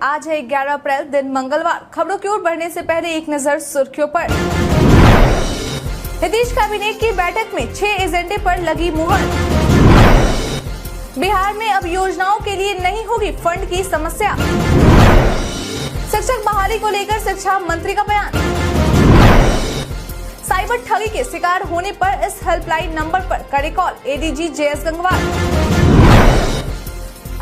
आज है 11 अप्रैल, दिन मंगलवार। खबरों की ओर बढ़ने से पहले एक नजर सुर्खियों पर। नीतीश कैबिनेट की बैठक में 6 एजेंडे पर लगी मुहर। बिहार में अब योजनाओं के लिए नहीं होगी फंड की समस्या। शिक्षक बहाली को लेकर शिक्षा मंत्री का बयान। साइबर ठगी के शिकार होने पर इस हेल्पलाइन नंबर पर करे call, ADG JS Gangwar.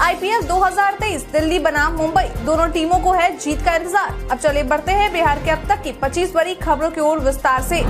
IPL 2023 Delhi बनाम मुंबई, दोनों टीमों को है जीत का इंतजार। अब चले बढ़ते हैं बिहार के अब तक की 25 बड़ी खबरों की ओर विस्तार से।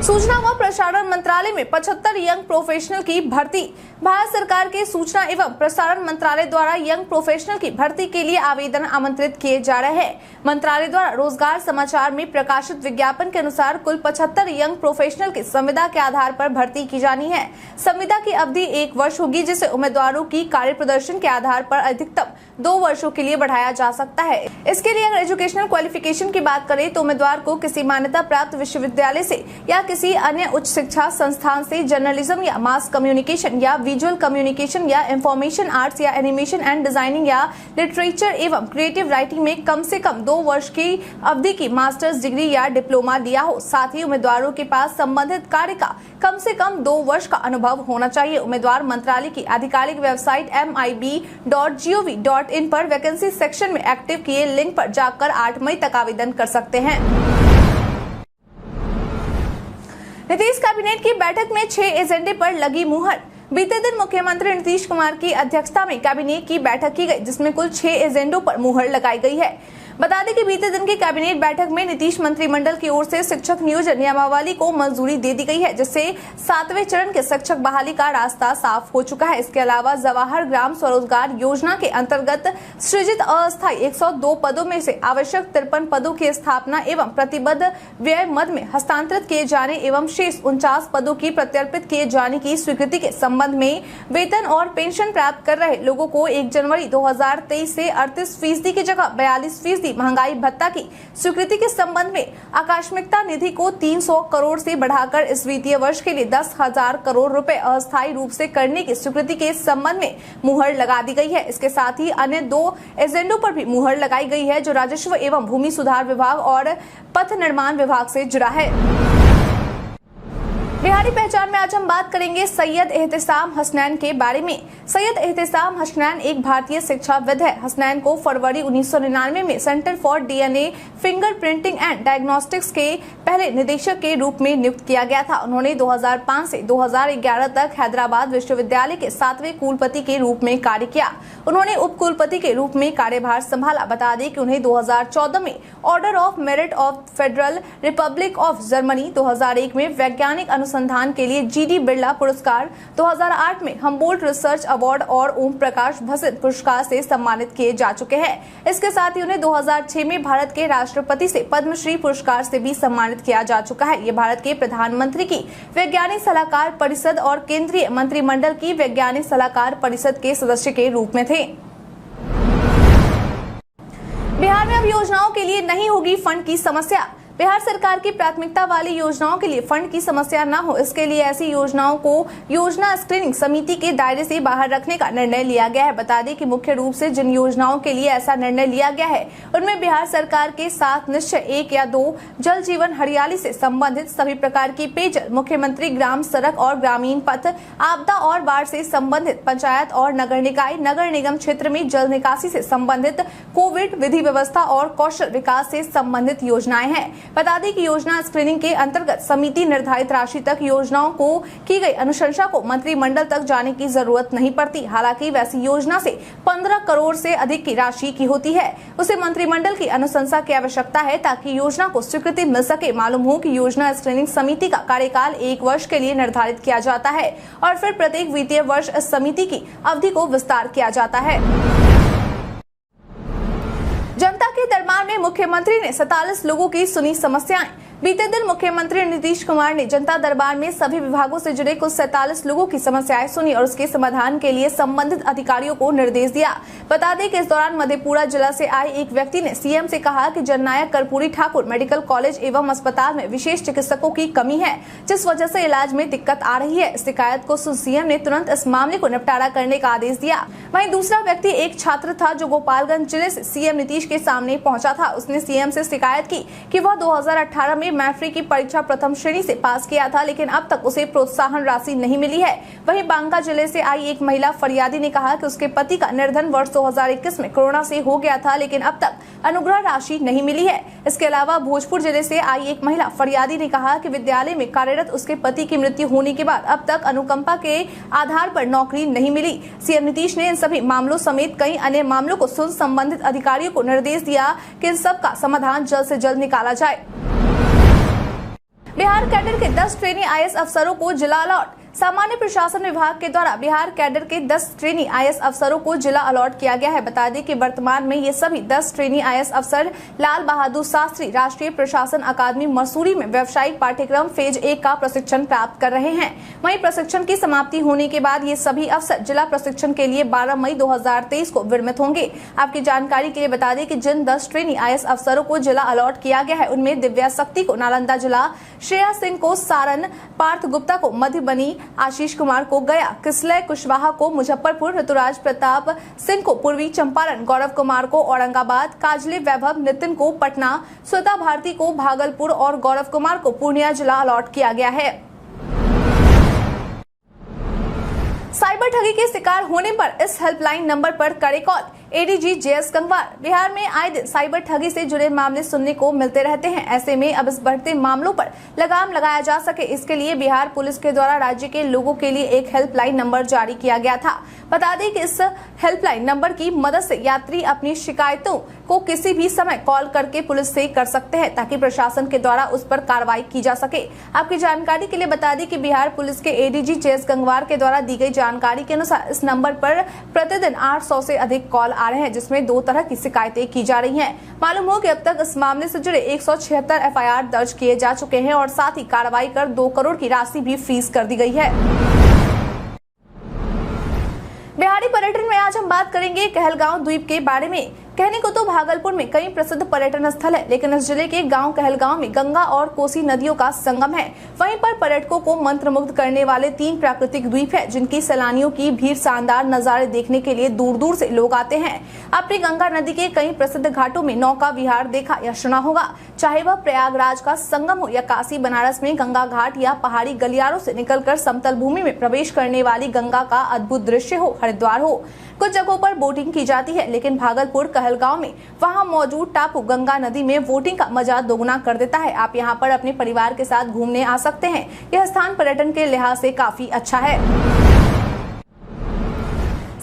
सूचना व प्रसारण मंत्रालय में 75 यंग प्रोफेशनल की भर्ती। भारत सरकार के सूचना एवं प्रसारण मंत्रालय द्वारा यंग प्रोफेशनल की भर्ती के लिए आवेदन आमंत्रित किए जा रहे हैं। मंत्रालय द्वारा रोजगार समाचार में प्रकाशित विज्ञापन के अनुसार कुल 75 यंग प्रोफेशनल की संविदा के आधार पर भर्ती की जानी है। संविदा की अवधि 1 वर्ष होगी, जिसे उम्मीदवारों की कार्य प्रदर्शन के आधार पर अधिकतम 2 वर्षों के लिए बढ़ाया जा सकता है। इसके लिए अगर एजुकेशनल क्वालिफिकेशन की बात करें तो उम्मीदवार को किसी मान्यता प्राप्त विश्वविद्यालय से या किसी अन्य उच्च शिक्षा संस्थान से जर्नलिज्म या मास कम्युनिकेशन या विजुअल कम्युनिकेशन या इंफॉर्मेशन आर्ट्स या एनिमेशन एंड डिजाइनिंग या लिटरेचर एवं क्रिएटिव राइटिंग में कम से कम 2 वर्ष की अवधि की मास्टर्स डिग्री या डिप्लोमा लिया हो। साथ ही उम्मीदवारों के पास संबंधित कार्य का कम से कम 2 वर्ष का अनुभव होना चाहिए। उम्मीदवार मंत्रालय की आधिकारिक वेबसाइट mib.gov.in पर वैकेंसी सेक्शन में एक्टिव किए लिंक पर जाकर 8 मई तक आवेदन कर सकते हैं। नीतीश कैबिनेट की बैठक में 6 एजेंडे पर लगी मुहर। बीते दिन मुख्यमंत्री नीतीश कुमार की अध्यक्षता में कैबिनेट की बैठक की गई, जिसमें कुल 6 एजेंडों पर मुहर लगाई गई है। बता दें कि बीते दिन की कैबिनेट बैठक में नीतीश मंत्रिमंडल की ओर से शिक्षक नियोजन नियमावली को मंजूरी दे दी गई है, जिससे 7वें चरण के शिक्षक बहाली का रास्ता साफ हो चुका है। इसके अलावा जवाहर ग्राम स्वरोजगार योजना के अंतर्गत सृजित अस्थायी 102 पदों में से आवश्यक 53 पदों की स्थापना एवं प्रतिबद्ध व्यय मद में हस्तांतरित किए जाने एवं शेष 49 पदों की प्रत्यर्पित किए जाने की स्वीकृति के संबंध में वेतन और पेंशन प्राप्त कर रहे लोगों को 1 जनवरी 2023 से 38% की जगह 42% महंगाई भत्ता की स्वीकृति के संबंध में आकस्मिकता निधि को 300 करोड़ से बढ़ाकर इस वित्तीय वर्ष के लिए 10,000 करोड़ रुपए अस्थायी रूप से करने की स्वीकृति के संबंध में मुहर लगा दी गई है। इसके साथ ही अन्य 2 एजेंडों पर भी मुहर लगाई गई है, जो राजस्व एवं भूमि सुधार विभाग और पथ निर्माण विभाग से जुड़ा है। बिहारी पहचान में आज हम बात करेंगे सैयद एहतेशाम हसनैन के बारे में। सैयद एहतेशाम हसनैन एक भारतीय शिक्षाविद है। हसनैन को फरवरी 1999 में centre for DNA finger printing and diagnostics के पहले निदेशक के रूप में नियुक्त किया गया था। उन्होंने 2005 से 2011 तक हैदराबाद विश्वविद्यालय के 7वें कुलपति के रूप में कार्य किया। उन्होंने उप कुलपति के रूप में कार्यभार संभाला। बता दें कि उन्हें 2014 में order of merit of federal Republic of Germany, 2001 में वैज्ञानिक अनुसंधान के लिए जीडी बिरला पुरस्कार, 2008 में हम्बोल्ट रिसर्च अवार्ड और ओम प्रकाश भसित पुरस्कार से सम्मानित किए जा चुके हैं। इसके साथ ही उन्हें 2006 में भारत के राष्ट्रपति से पद्मश्री पुरस्कार से भी सम्मानित किया जा चुका है। ये भारत के प्रधानमंत्री की वैज्ञानिक सलाहकार परिषद और केंद्रीय मंत्रिमंडल की वैज्ञानिक सलाहकार परिषद के सदस्य के रूप में थे। बिहार में अब योजनाओं के लिए नहीं होगी फंड की समस्या। बिहार सरकार की प्राथमिकता वाली योजनाओं के लिए फंड की समस्या न हो, इसके लिए ऐसी योजनाओं को योजना स्क्रीनिंग समिति के दायरे से बाहर रखने का निर्णय लिया गया है। बता दें कि मुख्य रूप से जिन योजनाओं के लिए ऐसा निर्णय लिया गया है उनमें बिहार सरकार के 7 निश्चय 1 या 2, जल जीवन हरियाली से संबंधित सभी प्रकार की पेयजल, मुख्यमंत्री ग्राम सड़क और ग्रामीण पथ, आपदा और बाढ़ से संबंधित, पंचायत और नगर निकाय नगर निगम क्षेत्र में जल निकासी से संबंधित, कोविड विधि व्यवस्था और कौशल विकास से संबंधित योजनाएं हैं। बता दें कि योजना स्क्रीनिंग के अंतर्गत समिति निर्धारित राशि तक योजनाओं को की गई अनुशंसा को मंत्रिमंडल तक जाने की जरूरत नहीं पड़ती। हालांकि वैसी योजना से 15 करोड़ से अधिक की राशि की होती है, उसे मंत्रिमंडल की अनुशंसा की आवश्यकता है ताकि योजना को स्वीकृति मिल सके। मालूम हो कि योजना स्क्रीनिंग समिति का कार्यकाल 1 वर्ष के लिए निर्धारित किया जाता है और फिर प्रत्येक वित्तीय वर्ष इस समिति की अवधि को विस्तार किया जाता है। जनता के दरबार में मुख्यमंत्री ने 47 लोगों की सुनी समस्याएं। बीते दिन मुख्यमंत्री नीतीश कुमार ने जनता दरबार में सभी विभागों से जुड़े कुल 47 लोगों की समस्याएं सुनी और उसके समाधान के लिए संबंधित अधिकारियों को निर्देश दिया। बता दें कि इस दौरान मधेपुरा जिला से आए एक व्यक्ति ने सीएम से कहा कि जननायक कर्पूरी ठाकुर मेडिकल कॉलेज एवं अस्पताल में विशेष चिकित्सकों की कमी है, जिस वजह से इलाज में दिक्कत आ रही है। शिकायत को सुन सीएम ने तुरंत इस मामले को निपटारा करने का आदेश दिया। वहीं दूसरा व्यक्ति एक छात्र था जो गोपालगंज जिले से सीएम नीतीश के सामने पहुंचा था। उसने सीएम से शिकायत की कि वह 2018 में मैट्रिक की परीक्षा प्रथम श्रेणी से पास किया था, लेकिन अब तक उसे प्रोत्साहन राशि नहीं मिली है। वहीं बांका जिले से आई एक महिला फरियादी ने कहा कि उसके पति का निर्धन वर्ष 2021 में कोरोना से हो गया था, लेकिन अब तक अनुग्रह राशि नहीं मिली है। इसके अलावा भोजपुर जिले से आई एक महिला फरियादी ने कहा कि विद्यालय में कार्यरत उसके पति की मृत्यु होने के बाद अब तक अनुकंपा के आधार पर नौकरी नहीं मिली। सीएम नीतीश ने इन सभी मामलों समेत कई अन्य मामलों को सुन संबंधित अधिकारियों को निर्देश दिया कि इन सब का समाधान जल्द से जल्द निकाला जाए। बिहार कैडर के 10 ट्रेनी आईएएस अफसरों को जिला अलॉट। सामान्य प्रशासन विभाग के द्वारा बिहार कैडर के 10 ट्रेनी आईएएस अफसरों को जिला अलॉट किया गया है। बता दें कि वर्तमान में ये सभी 10 ट्रेनी आईएएस अफसर लाल बहादुर शास्त्री राष्ट्रीय प्रशासन अकादमी मसूरी में व्यावसायिक पाठ्यक्रम फेज 1 का प्रशिक्षण प्राप्त कर रहे हैं। वहीं प्रशिक्षण की समाप्ति होने के बाद ये सभी अफसर जिला प्रशिक्षण के लिए 12 मई 2023 को विरमित होंगे। आपकी जानकारी के लिए बता दें कि जिन 10 ट्रेनी आईएएस अफसरों को जिला अलॉट किया गया है उनमें दिव्या शक्ति को नालंदा जिला, श्रेया सिंह को सारण, पार्थ गुप्ता को मधुबनी, आशीष कुमार को गया, किसलय कुशवाहा को मुजफ्फरपुर, ऋतुराज प्रताप सिंह को पूर्वी चंपारण, गौरव कुमार को औरंगाबाद, काजली वैभव नितिन को पटना, श्वेता भारती को भागलपुर और गौरव कुमार को पूर्णिया जिला अलॉट किया गया है। साइबर ठगी के शिकार होने पर इस हेल्पलाइन नंबर पर करे call. ADG JS Gangwar. Bihar में आए दिन साइबर ठगी से जुड़े मामले सुनने को मिलते रहते हैं। ऐसे में अब इस बढ़ते मामलों पर लगाम लगाया जा सके, इसके लिए बिहार पुलिस के द्वारा राज्य के लोगों के लिए एक हेल्पलाइन नंबर जारी किया गया था। बता दें कि इस हेल्पलाइन नंबर की मदद से यात्री अपनी शिकायतों को किसी भी समय कॉल करके पुलिस से कर सकते हैं, ताकि प्रशासन के द्वारा उस पर कार्रवाई की जा सके। आपकी जानकारी के लिए बता दें कि बिहार पुलिस के एडीजी जेएस गंगवार के द्वारा दी गई जानकारी के अनुसार इस नंबर पर प्रतिदिन 800 से अधिक कॉल आ रहे हैं, जिसमें 2 तरह की शिकायतें की जा रही हैं। मालूम हो कि अब तक इस मामले से जुड़े 176 एफआईआर दर्ज किए जा चुके हैं और साथ ही कार्रवाई कर 2 करोड़ की राशि भी फ्रीज कर दी गई है। बिहारी पर्यटन में आज हम बात करेंगे कहलगांव द्वीप के बारे में। कहने को तो भागलपुर में कई प्रसिद्ध पर्यटन स्थल है, लेकिन इस जिले के गांव कहलगांव में गंगा और कोसी नदियों का संगम है। वहीं पर पर्यटकों को मंत्रमुग्ध करने वाले 3 प्राकृतिक द्वीप है, जिनकी सैलानियों की भीड़ शानदार नजारे देखने के लिए दूर दूर से लोग आते हैं। आपने गंगा नदी के कई प्रसिद्ध घाटों में नौका विहार देखा या सुना होगा, चाहे वह प्रयागराज का संगम हो या काशी बनारस में गंगा घाट या पहाड़ी गलियारों से निकलकर समतल भूमि में प्रवेश करने वाली गंगा का अद्भुत दृश्य हो, हरिद्वार हो। कुछ जगहों पर बोटिंग की जाती है, लेकिन भागलपुर कहलगांव में वहां मौजूद टापू गंगा नदी में बोटिंग का मजा दोगुना कर देता है। आप यहां पर अपने परिवार के साथ घूमने आ सकते हैं। यह स्थान पर्यटन के लिहाज से काफी अच्छा है।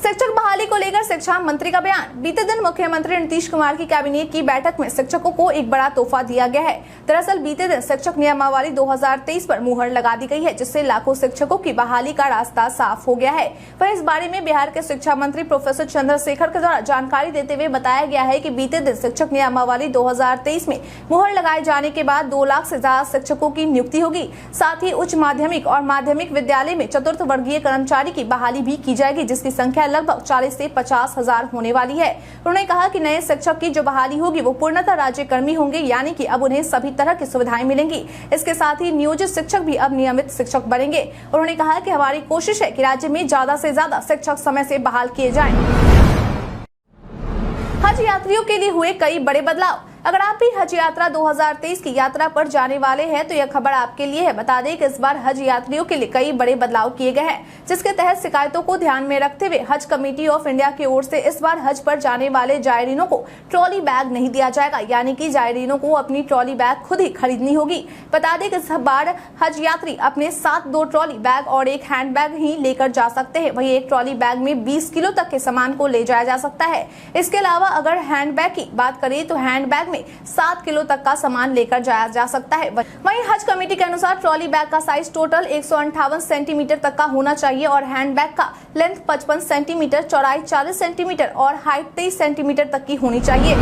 शिक्षक बहाली को लेकर शिक्षा मंत्री का बयान। बीते दिन मुख्यमंत्री नीतीश कुमार की कैबिनेट की बैठक में शिक्षकों को एक बड़ा तोहफा दिया गया है। दरअसल बीते दिन शिक्षक नियमावली 2023 पर मुहर लगा दी गई है, जिससे लाखों शिक्षकों की बहाली का रास्ता साफ हो गया है। वहीं इस बारे में बिहार के शिक्षा मंत्री प्रोफेसर चंद्रशेखर के द्वारा जानकारी देते हुए बताया गया है कि बीते दिन शिक्षक नियमावली 2023 में मुहर लगाए जाने के बाद 2 लाख से ज्यादा शिक्षकों की नियुक्ति होगी। साथ ही उच्च माध्यमिक और माध्यमिक विद्यालय में चतुर्थ वर्गीय कर्मचारी की बहाली भी की जाएगी, जिसकी संख्या लगभग 40 से 50 हजार होने वाली है। उन्होंने कहा कि नए शिक्षक की जो बहाली होगी वो पूर्णतः राज्यकर्मी होंगे, यानी कि अब उन्हें सभी तरह की सुविधाएं मिलेंगी। इसके साथ ही नियोजित शिक्षक भी अब नियमित शिक्षक बनेंगे। उन्होंने कहा कि हमारी कोशिश है कि राज्य में ज्यादा से ज्यादा शिक्षक समय से बहाल किए जाएं। हज यात्रियों के लिए हुए कई बड़े बदलाव। अगर आप भी हज यात्रा 2023 की यात्रा पर जाने वाले हैं तो यह खबर आपके लिए है। बता दें कि इस बार हज यात्रियों के लिए कई बड़े बदलाव किए गए हैं, जिसके तहत शिकायतों को ध्यान में रखते हुए हज कमेटी ऑफ इंडिया की ओर से इस बार हज पर जाने वाले जायरीनों को ट्रॉली बैग नहीं दिया जाएगा, यानी कि जायरीनों को अपनी ट्रॉली बैग खुद ही खरीदनी होगी। बता दें कि इस बार हज यात्री अपने साथ 2 ट्रॉली बैग और 1 हैंड बैग ही लेकर जा सकते हैं। वहीं एक ट्रॉली बैग में 20 किलो तक के सामान को ले जाया जा सकता है। इसके अलावा अगर हैंड बैग की बात करें तो हैंड बैग में 7 किलो तक का सामान लेकर जाया जा सकता है। वहीं हज कमेटी के अनुसार ट्रॉली बैग का साइज टोटल 158 सेंटीमीटर तक का होना चाहिए और हैंड बैग का लेंथ 55 सेंटीमीटर, चौड़ाई 40 सेंटीमीटर और हाइट 23 सेंटीमीटर तक की होनी चाहिए।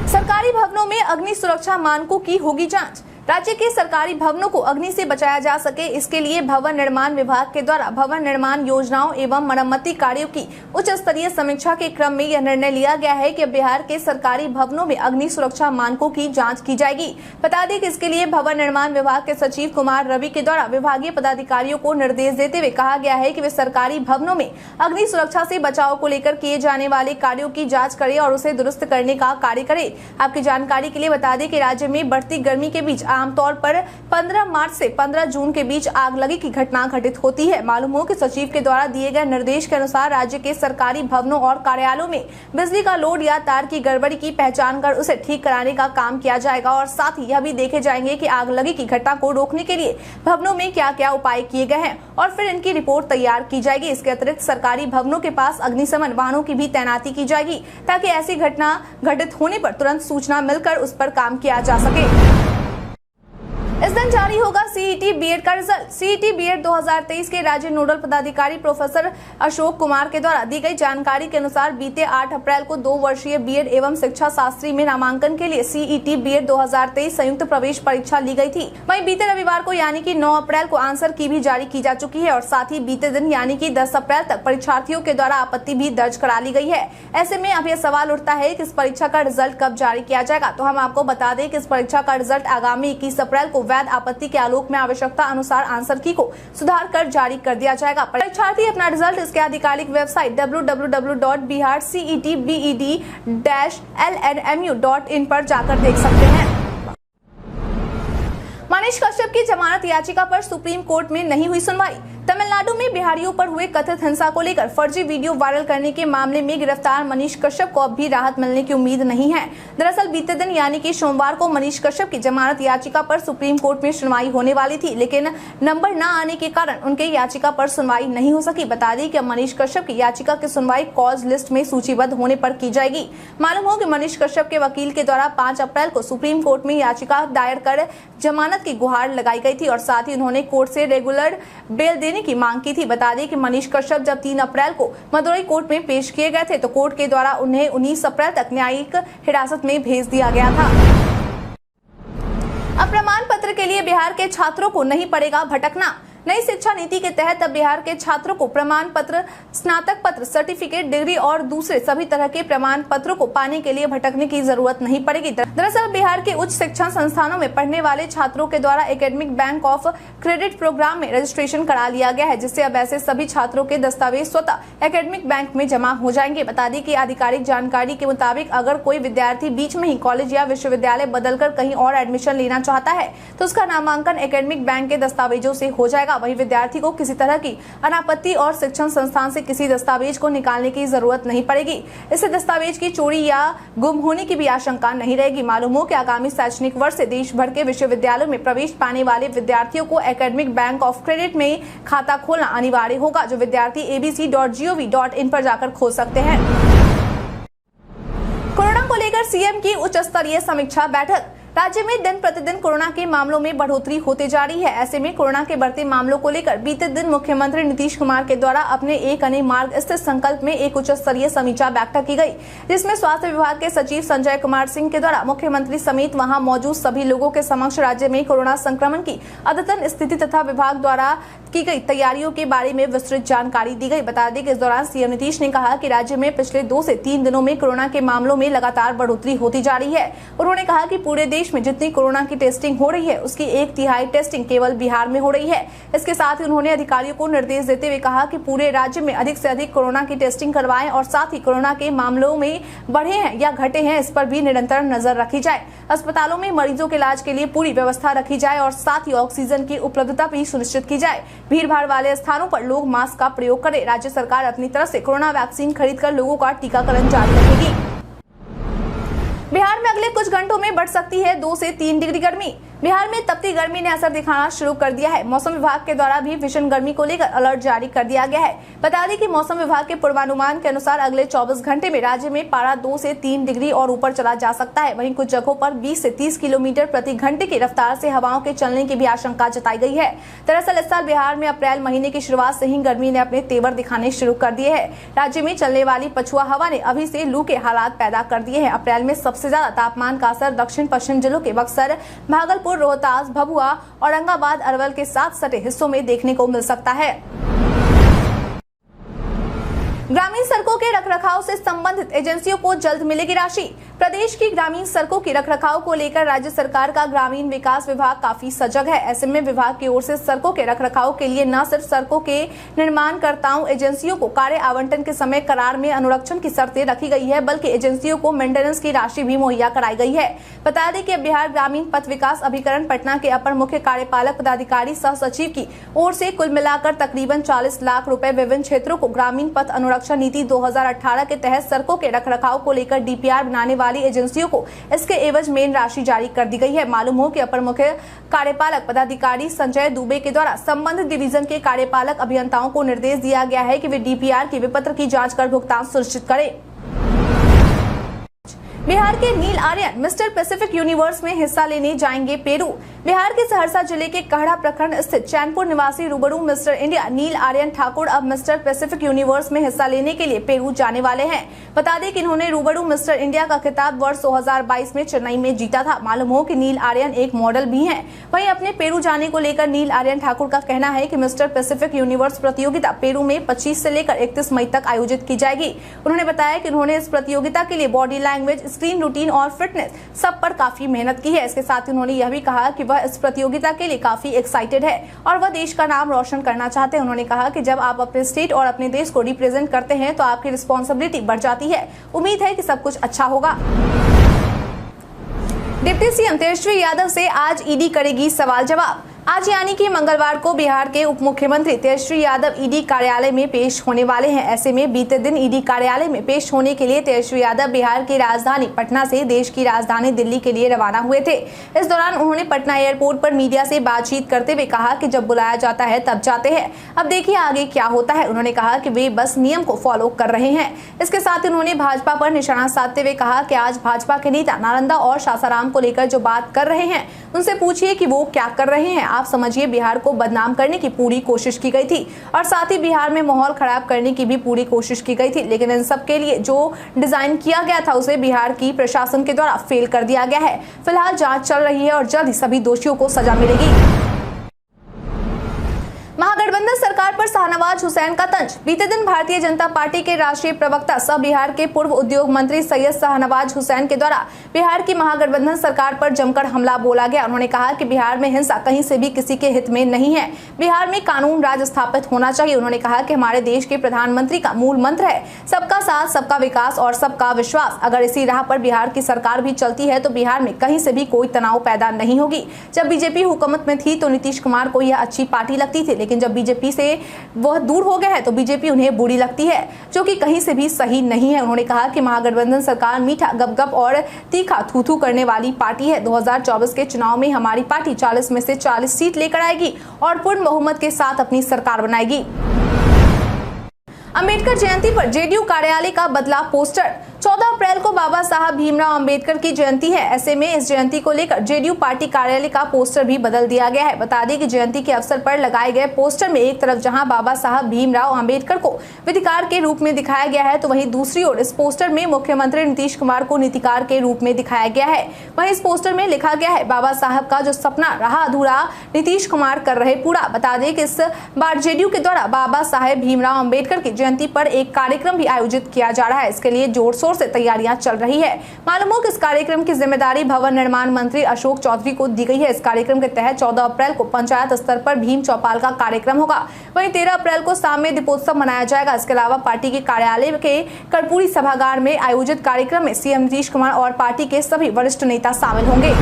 सरकारी भवनों में अग्नि सुरक्षा मानकों की होगी जांच। राज्य के सरकारी भवनों को अग्नि से बचाया जा सके, इसके लिए भवन निर्माण विभाग के द्वारा भवन निर्माण योजनाओं एवं मरम्मती कार्यों की उच्च स्तरीय समीक्षा के क्रम में यह निर्णय लिया गया है कि बिहार के सरकारी भवनों में अग्नि सुरक्षा मानकों की जांच की जाएगी। बता दें कि इसके लिए भवन निर्माण विभाग के सचिव कुमार रवि के द्वारा विभागीय पदाधिकारियों को निर्देश देते हुए कहा गया है कि वे सरकारी भवनों में अग्नि सुरक्षा से बचाव को लेकर किए जाने वाले कार्यों की जाँच करे और उसे दुरुस्त करने का कार्य करे। आपकी जानकारी के लिए बता दें कि राज्य में बढ़ती गर्मी के बीच आमतौर पर 15 मार्च से 15 जून के बीच आग लगी की घटना घटित होती है। मालूम हो कि सचिव के द्वारा दिए गए निर्देश के अनुसार राज्य के सरकारी भवनों और कार्यालयों में बिजली का लोड या तार की गड़बड़ी की पहचान कर उसे ठीक कराने का काम किया जाएगा और साथ ही यह भी देखे जाएंगे कि आग लगी की घटना को रोकने के लिए भवनों में क्या क्या उपाय किए गए हैं और फिर इनकी रिपोर्ट तैयार की जाएगी। इसके अतिरिक्त सरकारी भवनों के पास अग्निशमन वाहनों की भी तैनाती की जाएगी ताकि ऐसी घटना घटित होने पर तुरंत सूचना मिलकर उस पर काम किया जा सके। इस दिन जारी होगा सीईटी बीएड का रिजल्ट। सीईटी बीएड 2023 के राज्य नोडल पदाधिकारी प्रोफेसर अशोक कुमार के द्वारा दी गई जानकारी के अनुसार बीते 8 अप्रैल को 2 वर्षीय बीएड एवं शिक्षा शास्त्री में नामांकन के लिए सीईटी बीएड 2023 संयुक्त प्रवेश परीक्षा ली गई थी। वहीं बीते रविवार को यानी कि 9 अप्रैल को आंसर की भी जारी की जा चुकी है और साथ ही बीते दिन यानी कि 10 अप्रैल तक परीक्षार्थियों के द्वारा आपत्ति भी दर्ज करा ली गई है। ऐसे में अब यह सवाल उठता है कि इस परीक्षा का रिजल्ट कब जारी किया जाएगा। तो हम आपको बता दें कि इस परीक्षा का रिजल्ट आगामी 21 अप्रैल को वैध आपत्ति के आलोक में आवश्यकता अनुसार आंसर की को सुधार कर जारी कर दिया जाएगा। परीक्षार्थी अपना रिजल्ट इसके आधिकारिक वेबसाइट www.biharcet-bed-lnmu.in पर जाकर देख सकते हैं। मनीष कश्यप की जमानत याचिका पर सुप्रीम कोर्ट में नहीं हुई सुनवाई। तमिलनाडु में बिहारियों पर हुए कथित हिंसा को लेकर फर्जी वीडियो वायरल करने के मामले में गिरफ्तार मनीष कश्यप को अब भी राहत मिलने की उम्मीद नहीं है। दरअसल बीते दिन यानी कि सोमवार को मनीष कश्यप की जमानत याचिका पर सुप्रीम कोर्ट में सुनवाई होने वाली थी, लेकिन नंबर न आने के कारण उनके याचिका पर सुनवाई नहीं हो सकी। बता दें कि मनीष कश्यप की याचिका की सुनवाई कॉज लिस्ट में सूचीबद्ध होने पर की जाएगी। मालूम हो कि मनीष कश्यप के वकील के द्वारा 5 अप्रैल को सुप्रीम कोर्ट में याचिका दायर कर जमानत की गुहार लगाई गई थी और साथ ही उन्होंने कोर्ट से रेगुलर बेल देने की मांग की थी। बता दें कि मनीष कश्यप जब 3 अप्रैल को मदुरई कोर्ट में पेश किए गए थे तो कोर्ट के द्वारा उन्हें 19 अप्रैल तक न्यायिक हिरासत में भेज दिया गया था। अब प्रमाण पत्र के लिए बिहार के छात्रों को नहीं पड़ेगा भटकना। नई शिक्षा नीति के तहत अब बिहार के छात्रों को प्रमाण पत्र, स्नातक पत्र, सर्टिफिकेट, डिग्री और दूसरे सभी तरह के प्रमाण पत्रों को पाने के लिए भटकने की जरूरत नहीं पड़ेगी। दरअसल बिहार के उच्च शिक्षा संस्थानों में पढ़ने वाले छात्रों के द्वारा academic bank of credit programme में रजिस्ट्रेशन करा लिया गया है, जिससे अब ऐसे सभी छात्रों के दस्तावेज स्वतः एकेडमिक बैंक में जमा हो जाएंगे। बता दें कि आधिकारिक जानकारी के मुताबिक अगर कोई विद्यार्थी बीच में ही कॉलेज या विश्वविद्यालय बदलकर कहीं और एडमिशन लेना चाहता है तो उसका नामांकन एकेडमिक बैंक के दस्तावेजों से हो जाएगा। वहीं विद्यार्थी को किसी तरह की अनापत्ति और शिक्षण संस्थान से किसी दस्तावेज को निकालने की जरूरत नहीं पड़ेगी। इससे दस्तावेज की चोरी या गुम होने की भी आशंका नहीं रहेगी। मालूम हो कि आगामी शैक्षणिक वर्ष से देश भर के विश्वविद्यालयों में प्रवेश पाने वाले विद्यार्थियों को एकेडमिक बैंक ऑफ क्रेडिट में खाता खोलना अनिवार्य होगा, जो विद्यार्थी abc.gov.in पर जाकर खोल सकते हैं। कोरोना को लेकर सीएम की उच्च स्तरीय समीक्षा बैठक। राज्य में दिन प्रतिदिन कोरोना के मामलों में बढ़ोतरी होते जा रही है। ऐसे में कोरोना के बढ़ते मामलों को लेकर बीते दिन मुख्यमंत्री नीतीश कुमार के द्वारा अपने एक अने मार्ग स्थित संकल्प में एक उच्च स्तरीय समीक्षा बैठक की गई, जिसमें स्वास्थ्य विभाग के सचिव संजय कुमार सिंह के द्वारा मुख्यमंत्री समेत वहां मौजूद सभी लोगों के समक्ष राज्य में कोरोना संक्रमण की अद्यतन स्थिति तथा विभाग द्वारा की गई तैयारियों के बारे में विस्तृत जानकारी दी गई। बता दें कि इस दौरान सीएम नीतीश ने कहा कि राज्य में पिछले 2 से 3 दिनों में कोरोना के मामलों में लगातार बढ़ोतरी होती जा रही है। उन्होंने कहा कि पूरे देश में जितनी कोरोना की टेस्टिंग हो रही है उसकी 1/3 टेस्टिंग केवल बिहार में हो रही है। इसके साथ ही उन्होंने अधिकारियों को निर्देश देते हुए कहा कि पूरे राज्य में अधिक से अधिक कोरोना की टेस्टिंग करवाएं और साथ ही कोरोना के मामलों में बढ़े हैं या घटे हैं इस पर भी निरंतर नजर रखी जाए। अस्पतालों में मरीजों के इलाज के लिए पूरी व्यवस्था रखी जाए और साथ ही ऑक्सीजन की उपलब्धता भी सुनिश्चित की जाए। भीड़-भाड़ वाले स्थानों पर लोग मास्क का प्रयोग करें। राज्य सरकार अपनी तरफ से कोरोना वैक्सीन खरीदकर लोगों का टीकाकरण जारी रखेगी। बिहार में अगले कुछ घंटों में बढ़ सकती है 2 से 3 डिग्री गर्मी। बिहार में तपती गर्मी ने असर दिखाना शुरू कर दिया है। मौसम विभाग के द्वारा भी भीषण गर्मी को लेकर अलर्ट जारी कर दिया गया है। बता दें कि मौसम विभाग के पूर्वानुमान के अनुसार अगले 24 घंटे में राज्य में पारा 2 से 3 डिग्री और ऊपर चला जा सकता है। वहीं कुछ जगहों पर 20 से 30 किलोमीटर प्रति घंटे की रफ्तार से हवाओं के चलने की भी आशंका जताई गई है। दरअसल इस साल बिहार में अप्रैल महीने की शुरुआत से ही गर्मी ने अपने तेवर दिखाने शुरू कर दिए हैं। राज्य में चलने वाली पछुआ हवा ने अभी से लू के हालात पैदा कर दिए हैं। अप्रैल में सबसे ज्यादा तापमान का असर दक्षिण पश्चिम जिलों के बक्सर, भागलपुर, रोहतास, भभुआ, औरंगाबाद, अरवल के साथ सटे हिस्सों में देखने को मिल सकता है। ग्रामीण सड़कों के रखरखाव से संबंधित एजेंसियों को जल्द मिलेगी राशि। प्रदेश की ग्रामीण सड़कों की रखरखाव को लेकर राज्य सरकार का ग्रामीण विकास विभाग काफी सजग है। ऐसे में विभाग की ओर से सड़कों के रखरखाव के लिए न सिर्फ सड़कों के निर्माणकर्ताओं एजेंसियों को कार्य आवंटन के समय करार में अनुरक्षण की शर्तें रखी गई है, बल्कि एजेंसियों को मेंटेनेंस की राशि भी मुहैया कराई गई है। बता दें कि बिहार ग्रामीण पथ विकास अभिकरण पटना के अपर मुख्य कार्यपालक पदाधिकारी सह सचिव की ओर से कुल मिलाकर तकरीबन 40 लाख रुपए विभिन्न क्षेत्रों को ग्रामीण पथ अनुरक्षण नीति 2018 के तहत सड़कों के रखरखाव को लेकर डीपीआर बनाने वाली एजेंसियों को इसके एवज में राशि जारी कर दी गई है। मालूम हो कि अपर मुख्य कार्यपालक पदाधिकारी संजय दुबे के द्वारा संबंधित डिवीजन के कार्यपालक अभियंताओं को निर्देश दिया गया है कि वे डीपीआर की विपत्र की जांच कर भुगतान सुनिश्चित करें। बिहार के नील आर्यन मिस्टर पैसिफिक यूनिवर्स में हिस्सा लेने जाएंगे पेरू। बिहार के सहरसा जिले के कहड़ा प्रखंड स्थित चैनपुर निवासी रूबरू मिस्टर इंडिया नील आर्यन ठाकुर अब मिस्टर पैसिफिक यूनिवर्स में हिस्सा लेने के लिए पेरू जाने वाले हैं। बता दें कि इन्होंने रूबरू मिस्टर इंडिया का खिताब वर्ष 2022 में चेन्नई में जीता था। मालूम हो कि नील आर्यन एक मॉडल भी हैं। वहीं अपने पेरू जाने को लेकर नील आर्यन ठाकुर का कहना है कि मिस्टर पैसिफिक यूनिवर्स प्रतियोगिता पेरू में 25 से लेकर 31 मई तक आयोजित की जाएगी। उन्होंने बताया कि उन्होंने इस प्रतियोगिता के लिए बॉडी लैंग्वेज, स्क्रीन रूटीन और फिटनेस सब पर काफी मेहनत की है। इसके साथ ही उन्होंने यह भी कहा कि वह इस प्रतियोगिता के लिए काफी एक्साइटेड है और वह देश का नाम रोशन करना चाहते हैं। उन्होंने कहा कि जब आप अपने स्टेट और अपने देश को रिप्रेजेंट करते हैं तो आपकी रिस्पॉन्सिबिलिटी बढ़ जाती है। उम्मीद है कि सब कुछ अच्छा होगा। डिप्टी सीएम तेजस्वी यादव से आज ईडी करेगी सवाल जवाब। आज यानी कि मंगलवार को बिहार के उप मुख्यमंत्री तेजस्वी यादव ईडी कार्यालय में पेश होने वाले हैं। ऐसे में बीते दिन ईडी कार्यालय में पेश होने के लिए तेजस्वी यादव बिहार की राजधानी पटना से देश की राजधानी दिल्ली के लिए रवाना हुए थे। इस दौरान उन्होंने पटना एयरपोर्ट पर मीडिया से बातचीत करते हुए कहा कि जब बुलाया जाता है तब जाते हैं, अब देखिए आगे क्या होता है। उन्होंने कहा कि वे बस नियम को फॉलो कर रहे हैं। इसके साथ ही उन्होंने भाजपा पर निशाना साधते हुए कहा कि आज भाजपा के नेता नालंदा और सासाराम को लेकर जो बात कर रहे हैं उनसे पूछिए कि वो क्या कर रहे हैं। आप समझिए बिहार को बदनाम करने की पूरी कोशिश की गई थी और साथ ही बिहार में माहौल खराब करने की भी पूरी कोशिश की गई थी, लेकिन इन सब के लिए जो डिजाइन किया गया था उसे बिहार की प्रशासन के द्वारा फेल कर दिया गया है। फिलहाल जांच चल रही है और जल्द ही सभी दोषियों को सजा मिलेगी। महागठबंधन सरकार पर शाहनवाज हुसैन का तंज। बीते दिन भारतीय जनता पार्टी के राष्ट्रीय प्रवक्ता सह बिहार के पूर्व उद्योग मंत्री सैयद शाहनवाज हुसैन के द्वारा बिहार की महागठबंधन सरकार पर जमकर हमला बोला गया। उन्होंने कहा कि बिहार में हिंसा कहीं से भी किसी के हित में नहीं है। बिहार में कानून राज स्थापित होना चाहिए। उन्होंने कहा कि हमारे देश के प्रधानमंत्री का मूल मंत्र है सबका साथ, सबका विकास और सबका विश्वास। अगर इसी राह पर बिहार की सरकार भी चलती है तो बिहार में कहीं से भी कोई तनाव पैदा नहीं होगी। जब बीजेपी हुकूमत में थी तो नीतीश कुमार को यह अच्छी पार्टी लगती थी, लेकिन जब बीजेपी से वह दूर हो गया है तो बीजेपी उन्हें बुरी लगती है, जो कि कहीं से भी सही नहीं है। उन्होंने कहा कि महागठबंधन सरकार मीठा गपगप और तीखा थूथू करने वाली पार्टी है। 2024 के चुनाव में हमारी पार्टी 40 में से 40 सीट लेकर आएगी और पूर्ण बहुमत के साथ अपनी सरकार बनाएगी। अंबेडकर जयंती पर जेडीयू कार्यालय का बदला पोस्टर। 14 अप्रैल को बाबा साहब भीमराव अंबेडकर की जयंती है। ऐसे में इस जयंती को लेकर जेडीयू पार्टी कार्यालय का पोस्टर भी बदल दिया गया है। बता दें कि जयंती के अवसर पर लगाए गए पोस्टर में एक तरफ जहां बाबा साहब भीमराव अंबेडकर को विधिकार के रूप में दिखाया गया है तो वहीं दूसरी ओर इस पोस्टर में मुख्यमंत्री नीतीश कुमार को नीतिकार के रूप में दिखाया गया है। वहीं इस पोस्टर में लिखा गया है बाबा साहब का जो सपना रहा अधूरा नीतीश कुमार कर रहे पूरा। बता दें कि इस बार जेडीयू के द्वारा बाबा साहेब भीमराव अंबेडकर की जयंती पर एक कार्यक्रम भी आयोजित किया जा रहा है। इसके लिए जोर शोर से तैयारियां चल रही है। मालूम हो कि इस कार्यक्रम की जिम्मेदारी भवन निर्माण मंत्री अशोक चौधरी को दी गई है। इस कार्यक्रम के तहत 14 अप्रैल को पंचायत स्तर पर भीम चौपाल का कार्यक्रम होगा। वहीं 13 अप्रैल को शाम में दीपोत्सव मनाया जाएगा। इसके अलावा पार्टी के कार्यालय के कर्पूरी सभागार में आयोजित कार्यक्रम में सीएम नीतीश कुमार और पार्टी के सभी वरिष्ठ नेता शामिल होंगे।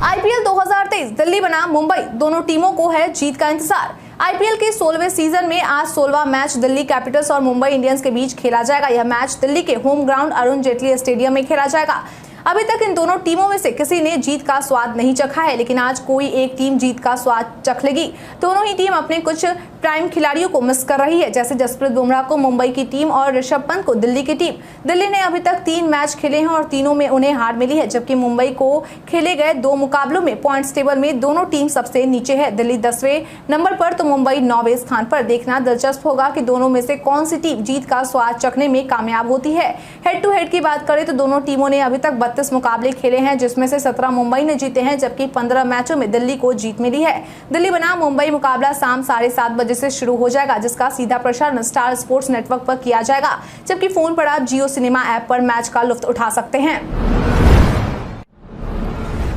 आईपीएल 2023 दिल्ली बनाम मुंबई, दोनों टीमों को है जीत का इंतजार। आईपीएल के 16वें सीजन में आज 16वां मैच दिल्ली कैपिटल्स और मुंबई इंडियंस के बीच खेला जाएगा। यह मैच दिल्ली के home ground Arun Jaitley stadium में खेला जाएगा। अभी तक इन दोनों टीमों में से किसी ने जीत का स्वाद नहीं चखा है, लेकिन आज कोई एक टीम जीत का स्वाद चख लेगी। दोनों ही टीम अपने कुछ प्राइम खिलाड़ियों को मिस कर रही है, जैसे जसप्रीत बुमराह को मुंबई की टीम और ऋषभ पंत को दिल्ली की टीम। दिल्ली ने अभी तक 3 मैच खेले हैं और तीनों में उन्हें हार मिली है, जबकि मुंबई को खेले गए 2 मुकाबलों में पॉइंट्स टेबल में दोनों टीम सबसे नीचे है। दिल्ली 10वें नंबर पर तो मुंबई 9वें स्थान पर। देखना दिलचस्प होगा कि दोनों में से कौन सी टीम जीत का स्वाद चखने में कामयाब होती है। हेड टू हेड की बात करें तो दोनों टीमों ने अभी तक 32 मुकाबले खेले हैं, जिसमें से 17 मुंबई ने जीते हैं, जबकि 15 मैचों में दिल्ली को जीत मिली है। दिल्ली बनाम मुंबई मुकाबला शाम 7:30 बजे से शुरू हो जाएगा, जिसका सीधा प्रसारण स्टार स्पोर्ट्स नेटवर्क पर किया जाएगा, जबकि फोन पर आप जियो सिनेमा ऐप पर मैच का लुत्फ उठा सकते हैं।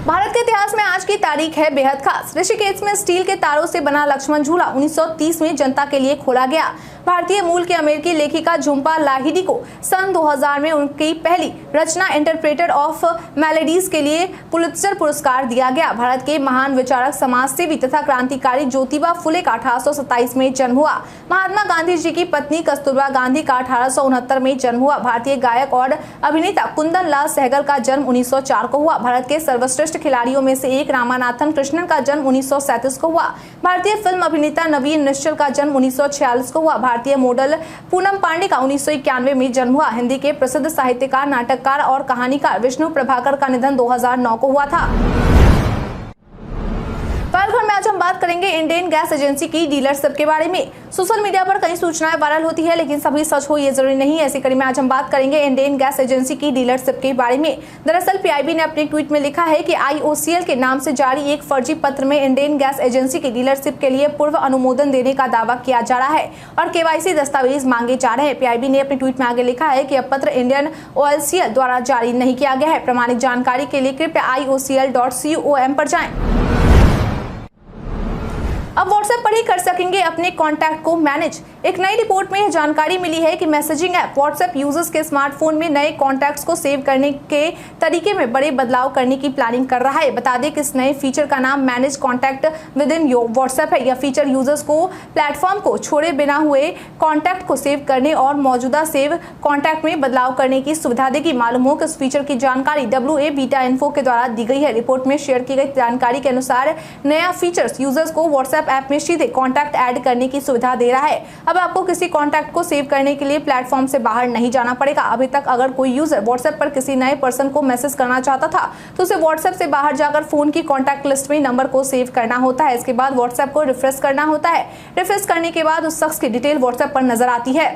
भारत के इतिहास में आज की तारीख है बेहद खास। ऋषिकेश में स्टील के तारों से बना लक्ष्मण झूला 1930 में जनता के लिए खोला गया। भारतीय मूल की अमेरिकी लेखिका झुम्पा लाहिड़ी को सन 2000 में उनकी पहली रचना इंटरप्रेटर ऑफ मेलेडीज के लिए पुलित्जर पुरस्कार दिया गया। भारत के महान विचारक, समाजसेवी तथा क्रांतिकारी ज्योतिबा फुले का 1827 में जन्म हुआ। महात्मा गांधी जी की पत्नी कस्तूरबा गांधी का 1869 में जन्म हुआ। भारतीय गायक और अभिनेता कुंदन लाल सहगल का जन्म 1904 को हुआ। भारत के सर्वश्रेष्ठ खिलाड़ियों में से एक रामानाथन कृष्णन का जन्म 1937 को हुआ। भारतीय फिल्म अभिनेता नवीन निश्चल का जन्म 1946 को हुआ। भारतीय मॉडल पूनम पांडे का 1991 में जन्म हुआ। हिंदी के प्रसिद्ध साहित्यकार, नाटककार और कहानीकार विष्णु प्रभाकर का निधन 2009 को हुआ था। पालघर में आज हम बात करेंगे इंडियन गैस एजेंसी की डीलरशिप के बारे में। सोशल मीडिया पर कई सूचनाएं वायरल होती है, लेकिन सभी सच हो ये जरूरी नहीं है। ऐसी कड़ी में आज हम बात करेंगे इंडियन गैस एजेंसी की डीलरशिप के बारे में। दरअसल पीआईबी ने अपने ट्वीट में लिखा है कि आईओसीएल के नाम से जारी एक फर्जी पत्र में इंडियन गैस एजेंसी की डीलरशिप के लिए पूर्व अनुमोदन देने का दावा किया जा रहा है और केवाईसी दस्तावेज मांगे जा रहे हैं। पीआईबी ने अपने ट्वीट में आगे लिखा है कि यह पत्र इंडियन ओएलसीएल द्वारा जारी नहीं किया गया है। प्रमाणित जानकारी के लिए कृपया iocl.com पर जाएं। अब व्हाट्सएप पर ही कर सकेंगे अपने कॉन्टैक्ट को मैनेज। एक नई रिपोर्ट में यह जानकारी मिली है कि मैसेजिंग ऐप व्हाट्सएप यूजर्स के स्मार्टफोन में नए कॉन्टैक्ट्स को सेव करने के तरीके में बड़े बदलाव करने की प्लानिंग कर रहा है। बता दें कि इस नए फीचर का नाम manage contact with in your WhatsApp है। यह फीचर यूजर्स को प्लेटफॉर्म को छोड़े बिना हुए कॉन्टैक्ट को सेव करने और मौजूदा सेव कॉन्टैक्ट में बदलाव करने की सुविधा देगी। मालूम हो कि इस फीचर की जानकारी WA बीटा इन्फो के द्वारा दी गई है। रिपोर्ट में शेयर की गई जानकारी के अनुसार नया फीचर्स यूजर्स को व्हाट्सएप ऐप में सीधे कॉन्टैक्ट ऐड करने की सुविधा दे रहा है। अब आपको किसी कॉन्टैक्ट को सेव करने के लिए प्लेटफॉर्म से बाहर नहीं जाना पड़ेगा। अभी तक अगर कोई यूजर व्हाट्सएप पर किसी नए पर्सन को मैसेज करना चाहता था तो उसे व्हाट्सएप से बाहर जाकर फोन की कॉन्टैक्ट लिस्ट में नंबर को सेव करना होता है। इसके बाद व्हाट्सएप को रिफ्रेश करना होता है। रिफ्रेश करने के बाद उस शख्स की डिटेल व्हाट्सएप पर नजर आती है।